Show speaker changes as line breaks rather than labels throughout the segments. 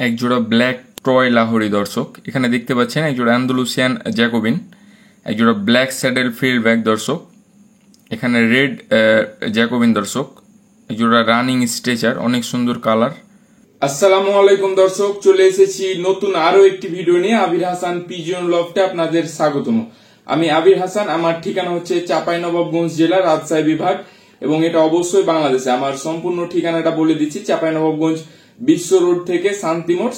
এক জোড়া black toy Lahori দর্শক। এখানে দেখতে পাচ্ছেন এক জোড়া অ্যান্ডালুসিয়ান জ্যাকোবিন, এক জোড়া ব্ল্যাক স্যাডেল ফিল্ডব্যাক দর্শক। এখানে রেড জ্যাকোবিন দর্শক, এক জোড়া রানিং স্ট্রেচার, অনেক সুন্দর কালার।
আসসালামু আলাইকুম দর্শক, চলে এসেছি নতুন আরো একটি ভিডিও নিয়ে। আবির হাসান পিজিয়ন লফটে আপনাদের স্বাগতম। আমি আবির হাসান, আমার ঠিকানা হচ্ছে চাঁপাইনবাবগঞ্জ জেলা, রাজশাহী বিভাগ, এবং এটা অবশ্যই বাংলাদেশে। আমার সম্পূর্ণ ঠিকানাটা বলে দিচ্ছি। চাঁপাইনবাবগঞ্জ বিশ্ব রোড থেকে শান্তিমোড়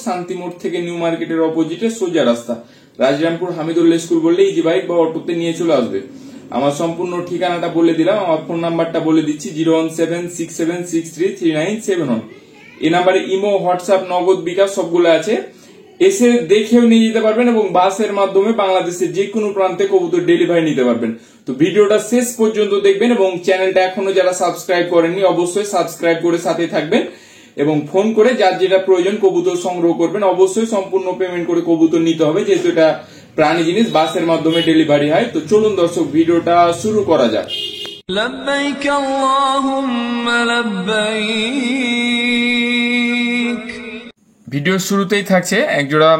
থেকে নিউ মার্কেটের অপোজিটে সোজা রাস্তা, রাজরামপুর হামিদুল্লাহ স্কুল বললে ইজি বাইক বা অটোতে নিয়ে চলে আসবে। আমার সম্পূর্ণ ঠিকানাটা বলে দিলাম। আমার ফোন নাম্বারটা বলে দিচ্ছি 01767633971। এই নাম্বারে ইমো, হোয়াটসঅ্যাপ, নগদ, বিকাশ সবগুলো আছে। এসে দেখেও নিয়ে যেতে পারবেন এবং বাসের মাধ্যমে বাংলাদেশের যে কোনো প্রান্তে কবুতর ডেলিভারি নিতে পারবেন। তো ভিডিওটা শেষ পর্যন্ত দেখবেন এবং চ্যানেলটা এখনো যারা সাবস্ক্রাইব করেননি অবশ্যই সাবস্ক্রাইব করে সাথে থাকবেন এবং ফোন করে যার যেটা প্রয়োজন কবুতর সংগ্রহ করবেন। অবশ্যই সম্পূর্ণ পেমেন্ট করে কবুতর নিতে হবে, যেহেতু এটা প্রাণী জিনিস, বাসের মাধ্যমে ডেলিভারি হয়। তো চলুন দর্শক, ভিডিওটা শুরু করা যাক।
لبيك اللهم لبيك।
ভিডিওর শুরুতেই থাকছে একজোড়া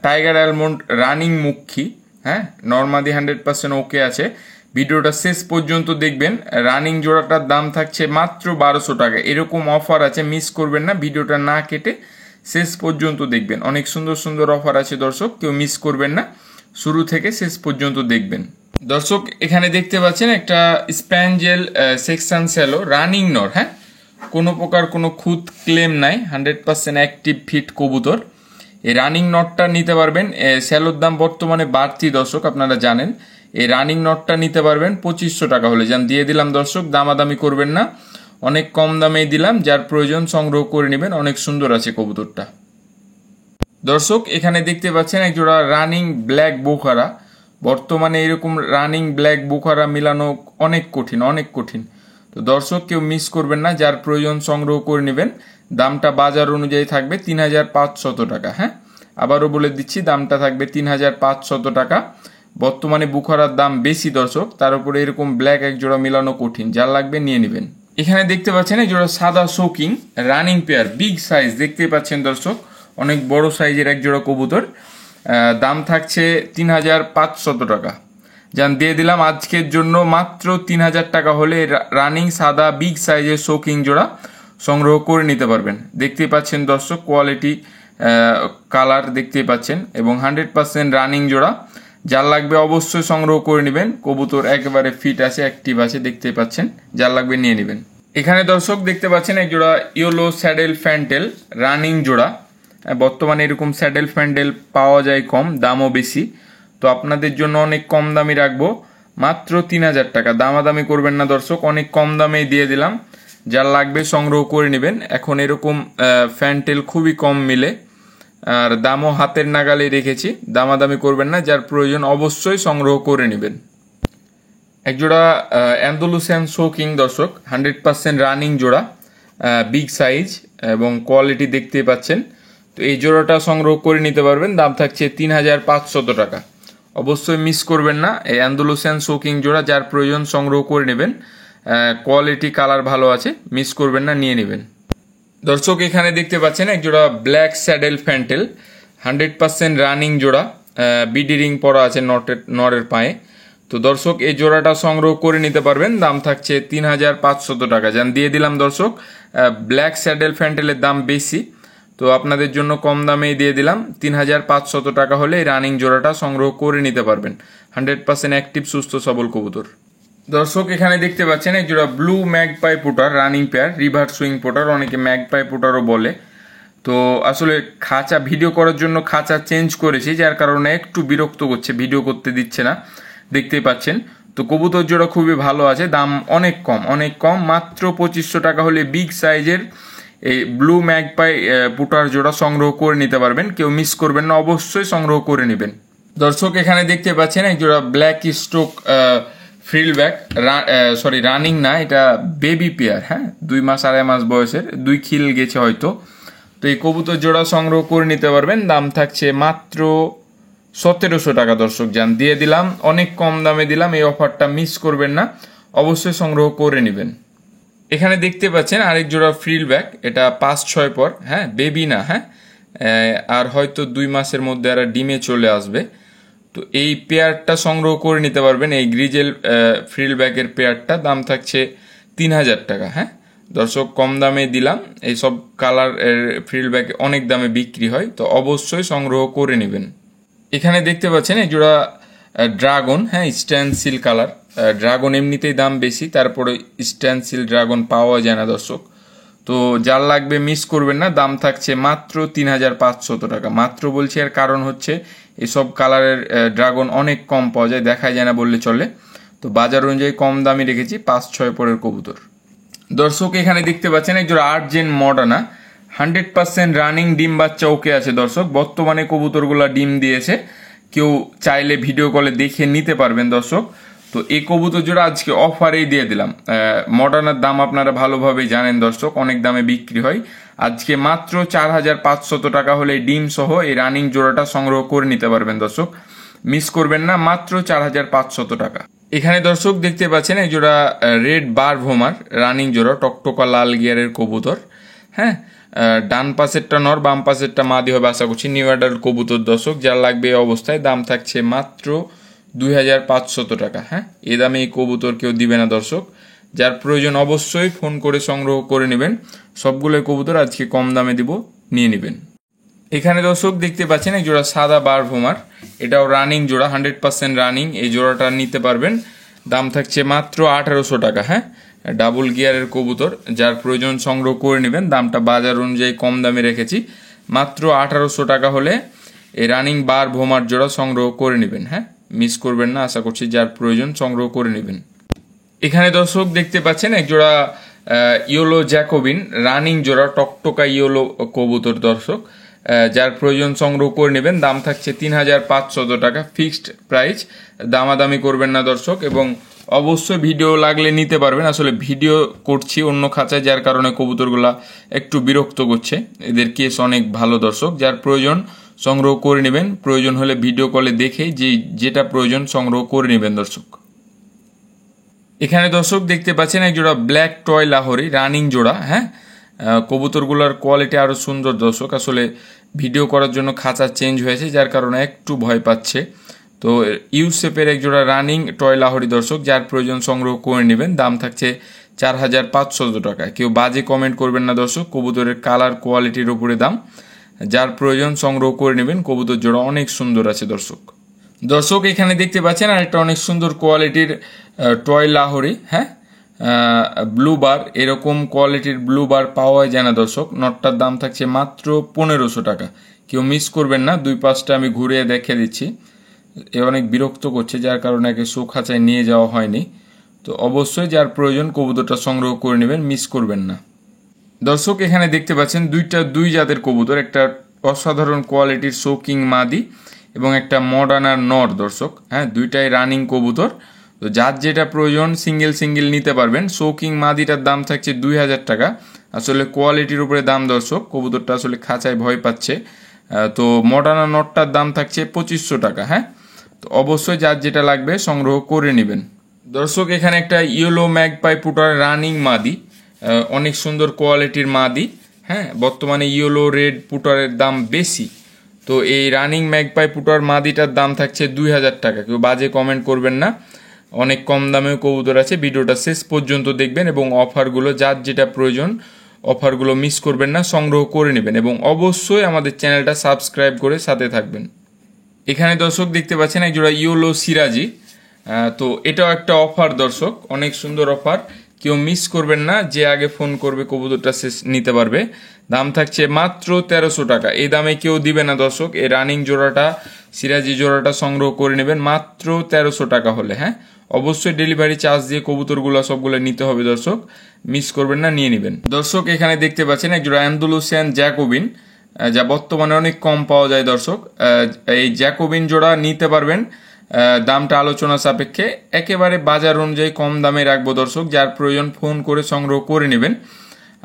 টাইগার অ্যালমন্ড রানিং মুখী, হ্যাঁ, নর্মাদি 100% ওকে আছে। ভিডিওটা শেষ পর্যন্ত দেখবেন। রানিং জোড়াটার দাম থাকছে মাত্র 1200 টাকা। এরকম অফার আছে, মিস করবেন না। ভিডিওটা না কেটে শেষ পর্যন্ত দেখবেন। অনেক সুন্দর সুন্দর অফার আছে দর্শক, কেউ মিস করবেন না, শুরু থেকে শেষ পর্যন্ত দেখবেন। দর্শক এখানে দেখতে পাচ্ছেন একটা স্প্যাঞ্জেল সেকশন স্যালো রানিং নর, হ্যাঁ, কোনো প্রকার কোনো খুদ ক্লেম নাই, 100% অ্যাক্টিভ ফিট কবুতর। এই রানিং নটটা নিতে পারবেন। স্যালোর দাম বর্তমানে বাড়তি দর্শক, আপনারা জানেন। এই রানিং নটটা নিতে পারবেন 2500 টাকা হলে। যান দিয়ে দিলাম দর্শক, দামাদামি করবেন না, অনেক কম দামেই দিলাম। যার প্রয়োজন সংগ্রহ করে নেবেন, অনেক সুন্দর আছে কবুতরটা। দর্শক এখানে দেখতে পাচ্ছেন একজোড়া রানিং ব্ল্যাক বোখারা। বর্তমানে এরকম রানিং ব্ল্যাক বোখারা মিলানো অনেক কঠিন। তো দর্শক কেউ মিস করবেন না, যার প্রয়োজন সংগ্রহ করে নেবেন। দামটা বাজার অনুযায়ী থাকবে 3500 টাকা। হ্যাঁ, আবারও বলে দিচ্ছি, দামটা থাকবে 3500 টাকা। বর্তমানে বুখারার দাম বেশি দর্শক, তার উপরে এরকম ব্ল্যাক এক জোড়া মিলানো কঠিন। যার লাগবে নিয়ে নেবেন। এখানে দেখতে পাচ্ছেন এক জোড়া সাদা shocking running pair, big size দেখতেই পাচ্ছেন দর্শক, অনেক বড় সাইজের এক জোড়া কবুতর। দাম থাকছে 3500 টাকা। যান দিয়ে দিলাম আজকের জন্য মাত্র 3000 টাকা হলে রানিং সাদা বিগ সাইজের শোকিং জোড়া সংগ্রহ করে নিতে পারবেন। দেখতেই পাচ্ছেন দর্শক, কোয়ালিটি কালার দেখতেই পাচ্ছেন এবং 100% রানিং জোড়া। যার লাগবে অবশ্যই সংগ্রহ করে নেবেন। কবুতর একেবারে ফিট আছে, অ্যাক্টিভ আছে, দেখতেই পাচ্ছেন। যার লাগবে নিয়ে নেবেন। এখানে দর্শক দেখতে পাচ্ছেন এক জোড়া ইয়েলো স্যাডেল ফ্যান্টেল রানিং জোড়া। বর্তমানে এরকম স্যাডেল ফ্যান্ডেল পাওয়া যায় কম, দামও বেশি। তো আপনাদের জন্য অনেক কম দামি রাখবো, মাত্র 3000 টাকা। দামাদামি করবেন না দর্শক, অনেক কম দামেই দিয়ে দিলাম। যার লাগবে সংগ্রহ করে নেবেন। এখন এরকম ফ্যান্টেল খুবই কম মিলে, আর দামও হাতের নাগালে রেখেছি। দামাদামি করবেন না, যার প্রয়োজন অবশ্যই সংগ্রহ করে নেবেন। একজোড়া অ্যান্ডালুসিয়ান শোকিং দর্শক, 100% রানিং জোড়া, বিগ সাইজ এবং কোয়ালিটি দেখতেই পাচ্ছেন। তো এই জোড়াটা সংগ্রহ করে নিতে পারবেন। দাম থাকছে 3500 টাকা। অবশ্যই মিস করবেন না এই অ্যান্ডালুসিয়ান শোকিং জোড়া। যার প্রয়োজন সংগ্রহ করে নেবেন। কোয়ালিটি কালার ভালো আছে, মিস করবেন না, নিয়ে নেবেন। দর্শক এখানে দেখতে পাচ্ছেন এক জোড়া ব্ল্যাক স্যাডেল ফ্যান্টেল, 100% রানিং জোড়া, বিডি রিং পরা আছে নরের পায়ে। তো দর্শক এই জোড়াটা সংগ্রহ করে নিতে পারবেন। দাম থাকছে 3500 টাকা। যান দিয়ে দিলাম দর্শক। ব্ল্যাক স্যাডেল ফ্যান্টেলের দাম বেশি, তো আপনাদের জন্য কম দামেই দিয়ে দিলাম। 3500 টাকা হলে এই রানিং জোড়াটা সংগ্রহ করে নিতে পারবেন। 100% অ্যাক্টিভ সুস্থ সবল কবুতর। দর্শক এখানে দেখতে পাচ্ছেন এক জোড়া blue magpie potter running pair, river swing potter, অনেকে ম্যাগপাই পোটারও বলে। তো আসলে খাঁচা ভিডিও করার জন্য খাঁচা চেঞ্জ করেছি, যার কারণে একটু বিরক্ত করছে, ভিডিও করতে দিচ্ছে না, দেখতেই পাচ্ছেন। তো কবুতর জোড়া খুবই ভালো আছে, দাম অনেক কম, মাত্র 2500 টাকা হলে বিগ সাইজের এই ব্লু ম্যাগপাই পুটার জোড়া সংগ্রহ করে নিতে পারবেন। কেউ মিস করবেন না, অবশ্যই সংগ্রহ করে নেবেন। দর্শক এখানে দেখতে পাচ্ছেন এক জোড়া ব্ল্যাক স্ট্রোক ফ্রিলব্যাক, রানিং না, এটা বেবি পেয়ার, হ্যাঁ, 2 মাস 2.5 মাস বয়সের, 2 খিল গেছে হয়তো। তো এই কবুতর জোড়া সংগ্রহ করে নিতে পারবেন। দাম থাকছে মাত্র 1700 টাকা। দর্শক যান দিয়ে দিলাম, অনেক কম দামে দিলাম। এই অফারটা মিস করবেন না, অবশ্যই সংগ্রহ করে নেবেন। এখানে দেখতে পাচ্ছেন আরেক জোড়া ফ্রিলব্যাক, এটা 5-6 পর, হ্যাঁ, বেবি না, হ্যাঁ, আর হয়তো 2 মাসের মধ্যে এরা ডিমে চলে আসবে। তো এই পেয়ারটা সংগ্রহ করে নিতে পারবেন, এই গ্রিজেল ফ্রিল ব্যাকের পেয়ারটা দাম থাকছে 3000 টাকা। হ্যাঁ দর্শক, কম দামে দিলাম, এইসব কালার ফ্রিল ব্যাগ অনেক দামে বিক্রি হয়, তো অবশ্যই সংগ্রহ করে নেবেন। এখানে দেখতে পাচ্ছেন এই জোড়া ড্রাগন, হ্যাঁ স্ট্যানসিল কালার। ড্রাগন এমনিতেই দাম বেশি, তারপরে স্ট্যানসিল ড্রাগন পাওয়া যায় না দর্শক, তো যার লাগবে মিস করবেন না। দাম থাকছে মাত্র 3500 টাকা। মাত্র বলছি, আর কারণ হচ্ছে এসব কালারের ড্রাগন অনেক কম পাওয়া যায়, দেখা যায় না বললে চলে, তো বাজার অনুযায়ী কম দামই রেখেছি, 5-6 পরের কবুতর। দর্শক এখানে দেখতে পাচ্ছেন একজন আর্জেন্ট মডার্না 100% রানিং, ডিম বাচ্চা ওকে আছে দর্শক। বর্তমানে কবুতরগুলা ডিম দিয়েছে, কেউ চাইলে ভিডিও কলে দেখে নিতে পারবেন দর্শক। তো এই কবুতর জোড়া আজকে অফারেই দিয়ে দিলাম। মডার্নার দাম আপনারা ভালোভাবেই জানেন দর্শক, অনেক দামে বিক্রি হয়। আজকে মাত্র 4500 টাকা হলে ডিম সহ এই রানিং জোড়াটা সংগ্রহ করে নিতে পারবেন দর্শক, মিস করবেন না, মাত্র 4500 টাকা। এখানে দর্শক দেখতে পাচ্ছেন এই জোড়া রেড বার ভোমার রানিং জোড়া, টকটকা লাল গিয়ারের কবুতর। হ্যাঁ ডান পাশেরটা নর, বাম পাশেরটা মাদি হবে আশা করছি। নিউ অ্যাডাল কবুতর দর্শক, যার লাগবে এই অবস্থায়। দাম থাকছে মাত্র 2500 টাকা। হ্যাঁ এই দামে এই কবুতর কেউ দিবে না দর্শক, যার প্রয়োজন অবশ্যই ফোন করে সংগ্রহ করে নেবেন। সবগুলো কবুতর আজকে কম দামে দিব, নিয়ে নেবেন। এখানে দর্শক দেখতে পাচ্ছেন এই জোড়া সাদা বার ভোমার, এটাও রানিং জোড়া, 100% রানিং। এই জোড়াটা নিতে পারবেন, দাম থাকছে মাত্র 1800 টাকা। হ্যাঁ ডাবল গিয়ারের কবুতর, যার প্রয়োজন সংগ্রহ করে নেবেন। দামটা বাজার অনুযায়ী কম দামে রেখেছি, মাত্র 1800 টাকা হলে এই রানিং বার ভোমার জোড়া সংগ্রহ করে নেবেন। হ্যাঁ মিস করবেন না, আশা করছি যার প্রয়োজন সংগ্রহ করে নেবেন। এখানে দর্শক দেখতে পাচ্ছেন এক জোড়া ইয়েলো জ্যাকোবিন রানিং জোড়া, টকটকা ইয়েলো কবুতর দর্শক, যার প্রয়োজন সংগ্রহ করে নেবেন। দাম থাকছে 3500 টাকা, ফিক্সড প্রাইস, দামাদামি করবেন না দর্শক। এবং অবশ্যই ভিডিও লাগলে নিতে পারবেন। আসলে ভিডিও করছি অন্য খাঁচায়, যার কারণে কবুতরগুলা একটু বিরক্ত করছে। এদের কেস অনেক ভালো দর্শক, যার প্রয়োজন সংগ্রহ করে নেবেন। প্রয়োজন হলে ভিডিও কলে দেখে যেটা প্রয়োজন সংগ্রহ করে নেবেন দর্শক। এখানে দর্শক দেখতে পাচ্ছেন এক জোড়া ব্ল্যাক টয় লাহোরি রানিং জোড়া। হ্যাঁ কবুতরগুলোর কোয়ালিটি আরো সুন্দর দর্শক, আসলে ভিডিও করার জন্য খাঁচা চেঞ্জ হয়েছে, যার কারণে একটু ভয় পাচ্ছে। তো ইউসেপের এক জোড়া রানিং টয় লাহোরি দর্শক, যার প্রয়োজন সংগ্রহ করে নেবেন। দাম থাকছে 4500 টাকা। কেউ বাজে কমেন্ট করবেন না দর্শক, কবুতরের কালার কোয়ালিটির উপরে দাম, যার প্রয়োজন সংগ্রহ করে নেবেন। কবুতর জোড়া অনেক সুন্দর আছে দর্শক। দর্শক এখানে দেখতে পাচ্ছেন আর একটা অনেক সুন্দর কোয়ালিটির টয় লাহোরি। হ্যাঁ ব্লু বার, এরকম কোয়ালিটির ব্লু বার পাওয়া যায় না দর্শক। নটটার দাম থাকছে মাত্র 1500 টাকা। কেউ মিস করবেন না, 2-5টা আমি ঘুরিয়ে দেখে দিচ্ছি। এ অনেক বিরক্ত করছে, যার কারণে একে শো খাঁচায় নিয়ে যাওয়া হয়নি। তো অবশ্যই যার প্রয়োজন কবুতরটা সংগ্রহ করে নেবেন, মিস করবেন না দর্শক। এখানে দেখতে পাচ্ছেন দুই জাতের কবুতর, একটা অসাধারণ কোয়ালিটির শোকিং মাদি এবং একটা মডার্নার নর দর্শক। হ্যাঁ দুইটাই রানিং কবুতর, তো যার যেটা প্রয়োজন সিঙ্গেল নিতে পারবেন। শোকিং মাদিটার দাম থাকছে 2000 টাকা। আসলে কোয়ালিটির উপরে দাম দর্শক, কবুতরটা আসলে খাঁচায় ভয় পাচ্ছে। তো মডার্নার নটটার দাম থাকছে 2500 টাকা। হ্যাঁ তো অবশ্যই যার যেটা লাগবে সংগ্রহ করে নেবেন দর্শক। এখানে একটা ইয়েলো ম্যাগপাই পুটার রানিং মাদি, অনেক সুন্দর কোয়ালিটির মাদি। হ্যাঁ বর্তমানে ইয়েলো রেড পুটারের দাম বেশি, তো এই রানিং ম্যাগপাই পুটার মাদিটার দাম থাকছে 2000 টাকা। কেউ বাজে কমেন্ট করবেন না, অনেক কম দামেও কবুতর আছে। ভিডিওটা শেষ পর্যন্ত দেখবেন এবং অফারগুলো যার যেটা প্রয়োজন অফারগুলো মিস করবেন না, সংগ্রহ করে নেবেন এবং অবশ্যই আমাদের চ্যানেলটা সাবস্ক্রাইব করে সাথে থাকবেন। এখানে দর্শক দেখতে পাচ্ছেন এক জোড়া ইয়েলো সিরাজি, তো এটাও একটা অফার দর্শক, অনেক সুন্দর অফার, কেউ মিস করবেন না। যে আগে ফোন করবে কবুতরটা নিতে পারবে। দাম থাকছে মাত্র 1300 টাকা। এই দামে কেউ দিবে না দর্শক। এই রানিং জোড়াটা সিরাজি জোড়াটা সংগ্রহ করে নেবেন মাত্র 1300 টাকা হলে। হ্যাঁ অবশ্যই ডেলিভারি চার্জ দিয়ে কবুতরগুলো সবগুলো নিতে হবে দর্শক, মিস করবেন না, নিয়ে নেবেন দর্শক। এখানে দেখতে পাচ্ছেন এক জোড়া অ্যান্ডালুসিয়ান জ্যাকোবিন, যা বর্তমানে অনেক কম পাওয়া যায় দর্শক। এই জ্যাকোবিন জোড়া নিতে পারবেন, দামটা আলোচনা সাপেক্ষে একেবারে বাজার অনুযায়ী কম দামে রাখবো দর্শক। যার প্রয়োজন ফোন করে সংগ্রহ করে নেবেন।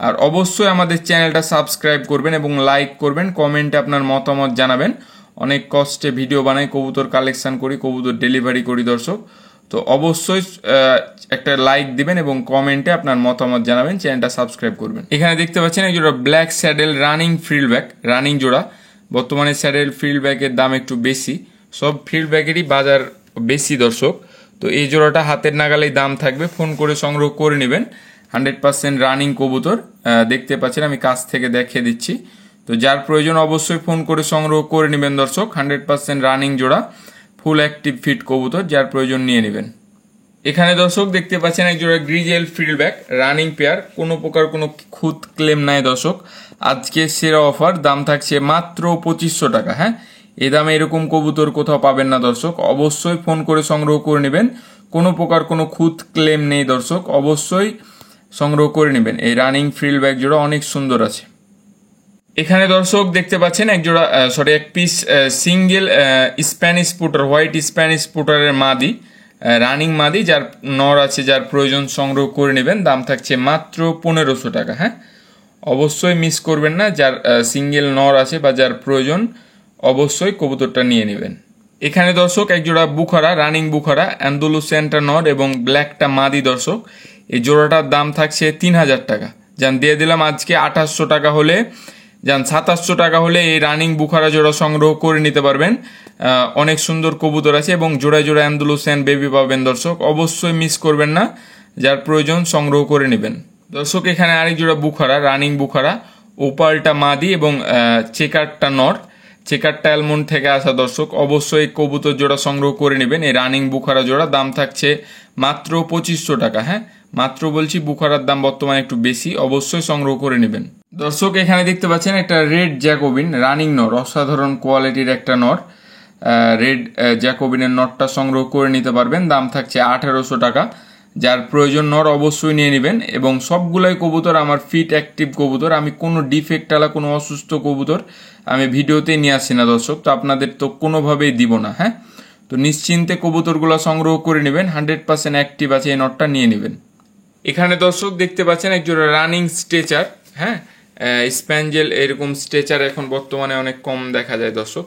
আর অবশ্যই আমাদের চ্যানেলটা সাবস্ক্রাইব করবেন এবং লাইক করবেন, কমেন্টে আপনার মতামত জানাবেন। অনেক কষ্টে ভিডিও বানাই, কবুতর কালেকশন করি, কবুতর ডেলিভারি করি দর্শক। তো অবশ্যই একটা লাইক দিবেন এবং কমেন্টে আপনার মতামত জানাবেন, চ্যানেলটা সাবস্ক্রাইব করবেন। এখানে দেখতে পাচ্ছেন এই জোড়া black saddle running frill back running জোড়া, বর্তমানে স্যাডেল ফিল্ডব্যাকের দাম একটু বেশি, সব ফিল্ডব্যাকেরই বাজার বেশি দর্শক। তো এই জোড়াটা হাতের নাগালেই দাম থাকবে, ফোন করে সংগ্রহ করে নেবেন। 100% রানিং কবুতর, দেখতে পাচ্ছেন আমি কাছ থেকে দেখিয়ে দিচ্ছি। তো যার প্রয়োজন অবশ্যই ফোন করে সংগ্রহ করে নেবেন দর্শক। 100% রানিং জোড়া, ফুল অ্যাক্টিভ ফিট কবুতর, যার প্রয়োজন নিয়ে নেবেন। এখানে দর্শক দেখতে পাচ্ছেন এক জোড়া গ্রিজেল ফিল্ডব্যাক রানিং পেয়ার, কোনো প্রকার কোনো খুদ ক্লেম নাই দর্শক। আজকে সেরা অফার, দাম থাকছে মাত্র 2500 টাকা। হ্যাঁ, এই দামে এরকম কবুতর কোথাও পাবেন না দর্শক, অবশ্যই ফোন করে সংগ্রহ করে নেবেন। কোনো প্রকার কোনো খুদ ক্লেম নেই দর্শক, অবশ্যই সংগ্রহ করে নেবেন। এই রানিং ফিল্ডব্যাক জোড়া অনেক সুন্দর আছে। এখানে দর্শক দেখতে পাচ্ছেন এক piece single Spanish পুটার, white Spanish পুটারের মাদি, রানিং মাদি, যার নর আছে, যার প্রয়োজন সংগ্রহ করে নেবেন। দাম থাকছে মাত্র 1500 টাকা। হ্যাঁ, অবশ্যই মিস করবেন না, যার সিঙ্গেল নর আছে বা যার প্রয়োজন অবশ্যই কবুতরটা নিয়ে নেবেন। এখানে দর্শক এক জোড়া বুখারা, রানিং বুখারা, অ্যান্ডালুসিয়ানটা নর এবং ব্ল্যাকটা মাদি দর্শক। এই জোড়াটার দাম থাকছে 3000 টাকা। যান দিয়ে দিলাম আজকে 2800 টাকা হলে, যান 2700 টাকা হলে এই রানিং বুখারা জোড়া সংগ্রহ করে নিতে পারবেন। অনেক সুন্দর কবুতর আছে এবং জোড়ায় জোড়া অ্যান্ডালুসিয়ান বেবি পাবেন দর্শক, অবশ্যই মিস করবেন না, যার প্রয়োজন সংগ্রহ করে নেবেন। দর্শক এখানে আরেক জোড়া বুখারা, রানিং বুখারা, ওপালটা মাদি এবং চেকারটা নর, চেকারটা অ্যালমন্ড থেকে আসা দর্শক, অবশ্যই কবুতর জোড়া সংগ্রহ করে নেবেন। এই রানিং বুখারা জোড়া দাম থাকছে মাত্র 2500 টাকা। হ্যাঁ, মাত্র বলছি, বুখারার দাম বর্তমানে একটু বেশি, অবশ্যই সংগ্রহ করে নেবেন। দর্শক এখানে দেখতে পাচ্ছেন একটা রেড জ্যাকোবিন রানিং নর, অসাধারণ কোয়ালিটির একটা নর, রেড জ্যাকোবিনের নটটা সংগ্রহ করে নিতে পারবেন। দাম থাকছে 1800 টাকা। যার প্রয়োজন নর অবশ্যই নিয়ে নেবেন। এবং সবগুলাই কবুতর আমার ফিট অ্যাক্টিভ কবুতর, আমি কোনো ডিফেক্ট আলা কোনো অসুস্থ কবুতর আমি ভিডিওতে নিয়ে আসছি না দর্শক, তো আপনাদের তো কোনোভাবেই দিব না। হ্যাঁ, তো নিশ্চিন্তে কবুতরগুলো সংগ্রহ করে নেবেন, 100% অ্যাক্টিভ আছে, এই নটটা নিয়ে নেবেন। এখানে দর্শক দেখতে পাচ্ছেন একজোড়া রানিং স্ট্রেচার। হ্যাঁ, স্প্যাঞ্জেল এরকম স্ট্রেচার এখন বর্তমানে অনেক কম দেখা যায় দর্শক,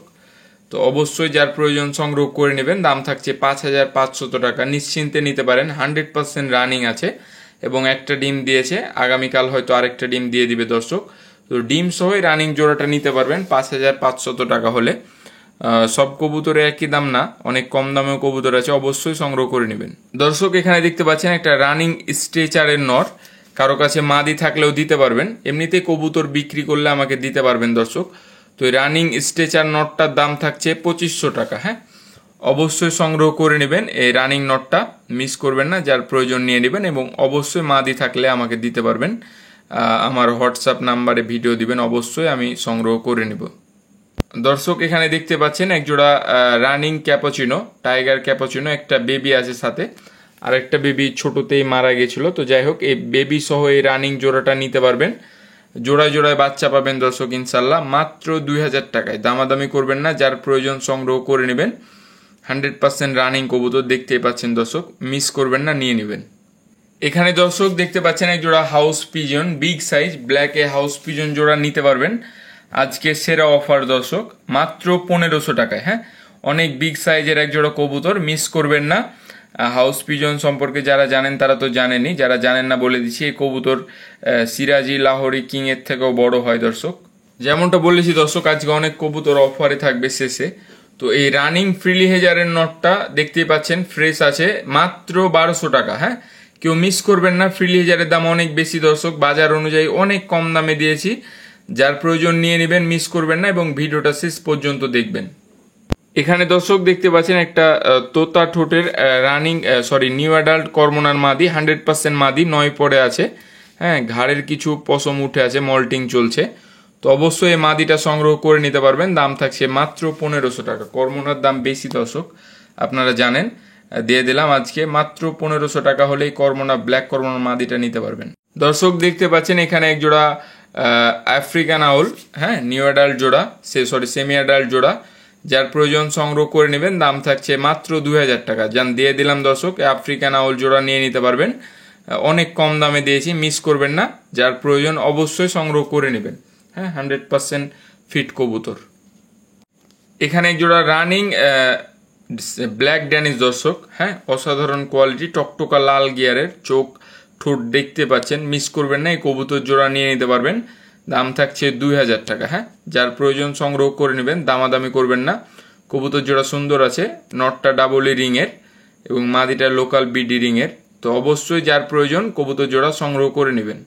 তো অবশ্যই যার প্রয়োজন সংগ্রহ করে নেবেন। দাম থাকছে 5500 টাকা, নিশ্চিন্তে নিতে পারেন, 100% রানিং আছে এবং একটা ডিম দিয়েছে, আগামীকাল হয়তো আরেকটা ডিম দিয়ে দিবে দর্শক। তো ডিম সহ রানিং জোড়াটা নিতে পারবেন 5500 টাকা হলে। সব কবুতরে একই দাম না, অনেক কম দামেও কবুতর আছে, অবশ্যই সংগ্রহ করে নেবেন। দর্শক এখানে দেখতে পাচ্ছেন একটা রানিং স্ট্রেচারের নর, কারো কাছে মাদি থাকলেও দিতে পারবেন, এমনিতে কবুতর বিক্রি করলে আমাকে দিতে পারবেন দর্শক। তো রানিং স্ট্রেচার নটটার দাম থাকছে 2500 টাকা। হ্যাঁ, অবশ্যই সংগ্রহ করে নেবেন, এই রানিং নটটা মিস করবেন না, যার প্রয়োজন নিয়ে নেবেন এবং অবশ্যই মাদি থাকলে আমাকে দিতে পারবেন। আমার হোয়াটসঅ্যাপ নাম্বারে ভিডিও দিবেন, অবশ্যই আমি সংগ্রহ করে নেব। দর্শক এখানে দেখতে পাচ্ছেন একজোড়া রানিং ক্যাপাচিনো, টাইগার ক্যাপাচিনো, একটা বেবি আছে সাথে, আর একটা বেবি ছোটতেই মারা গেছিল। তো যাই হোক, এই বেবি সহ এই রানিং জোড়াটা নিতে পারবেন, জোড়ায় জোড়ায় বাচ্চা পাবেন দর্শক ইনশাল্লাহ, মাত্র 2000 টাকায়। দামাদামি করবেন না, যার প্রয়োজন সংগ্রহ করে নেবেন। 100% রানিং কবুতর, দেখতেই পাচ্ছেন দর্শক, মিস করবেন না, নিয়ে নেবেন। এখানে দর্শক দেখতে পাচ্ছেন এক জোড়া house pigeon, big size black house pigeon জোড়া নিতে পারবেন আজকে সেরা অফার দর্শক, মাত্র 1500 টাকায়। হ্যাঁ, অনেক বিগ সাইজের এক জোড়া কবুতর, মিস করবেন না। হাউস পিজন সম্পর্কে যারা জানেন তারা তো জানেনই, যারা জানেন না বলে দিচ্ছি, এই কবুতর সিরাজি, লাহোরি, কিং এর থেকেও বড় হয় দর্শক। যেমনটা বলেছি দর্শক, আজকে অনেক কবুতর অফারে থাকবে শেষে। তো এই রানিং ফ্রিলি হেজারের নটটা দেখতেই পাচ্ছেন, ফ্রেশ আছে, মাত্র 1200 টাকা। হ্যাঁ, কেউ মিস করবেন না, ফ্রিলি হেজারের দাম অনেক বেশি দর্শক, বাজার অনুযায়ী অনেক কম দামে দিয়েছি, যার প্রয়োজন নিয়ে নেবেন, মিস করবেন না এবং ভিডিওটা শেষ পর্যন্ত দেখবেন। এখানে দর্শক দেখতে পাচ্ছেন একটা তোতা ঠোঁটের রানিং নিউ অ্যাডাল্ট কর্মনার মাদি, 100% মাদি, 9 পড়ে আছে। হ্যাঁ, ঘাড়ের কিছু পশম উঠে আছে, মল্টিং চলছে, তো অবশ্যই এই মাদিটা সংগ্রহ করে নিতে পারবেন। দাম থাকছে মাত্র 1500 টাকা। কর্মনার দাম বেশি দর্শক, আপনারা জানেন, দিয়ে দিলাম আজকে মাত্র 1500 টাকা হলেই কর্মনা, ব্ল্যাক কর্মনার মাদিটা নিতে পারবেন। দর্শক দেখতে পাচ্ছেন এখানে এক জোড়া আফ্রিকান আউল, হ্যাঁ, নিউ অ্যাডাল্ট জোড়া, সেমি অ্যাডাল্ট জোড়া, যার প্রয়োজন সংগ্রহ করে নেবেন। দাম থাকছে মাত্র 2000 টাকা। যান দিয়ে দিলাম দর্শক, আফ্রিকান আউল জোড়া নিয়ে নিতে পারবেন, অনেক কম দামে দিয়েছি, মিস করবেন না, যার প্রয়োজন অবশ্যই সংগ্রহ করে নেবেন। হ্যাঁ, 100% ফিট কবুতর। এখানে এক জোড়া রানিং ব্ল্যাক ড্যানিশ দর্শক, হ্যাঁ, অসাধারণ কোয়ালিটি, টকটকা লাল গিয়ারের, চোখ ঠোঁট দেখতে পাচ্ছেন, মিস করবেন না, এই কবুতর জোড়া নিয়ে নিতে পারবেন। দাম থাকছে 2000 টাকা। হ্যাঁ, যার প্রয়োজন সংগ্রহ করে নেবেন, দামাদামি করবেন না। কবুতর জোড়া সুন্দর আছে, নটটা ডাবল রিং এর এবং মাদিটা লোকাল বিডি রিং এর। তো অবশ্যই যার প্রয়োজন কবুতর জোড়া সংগ্রহ করে নেবেন।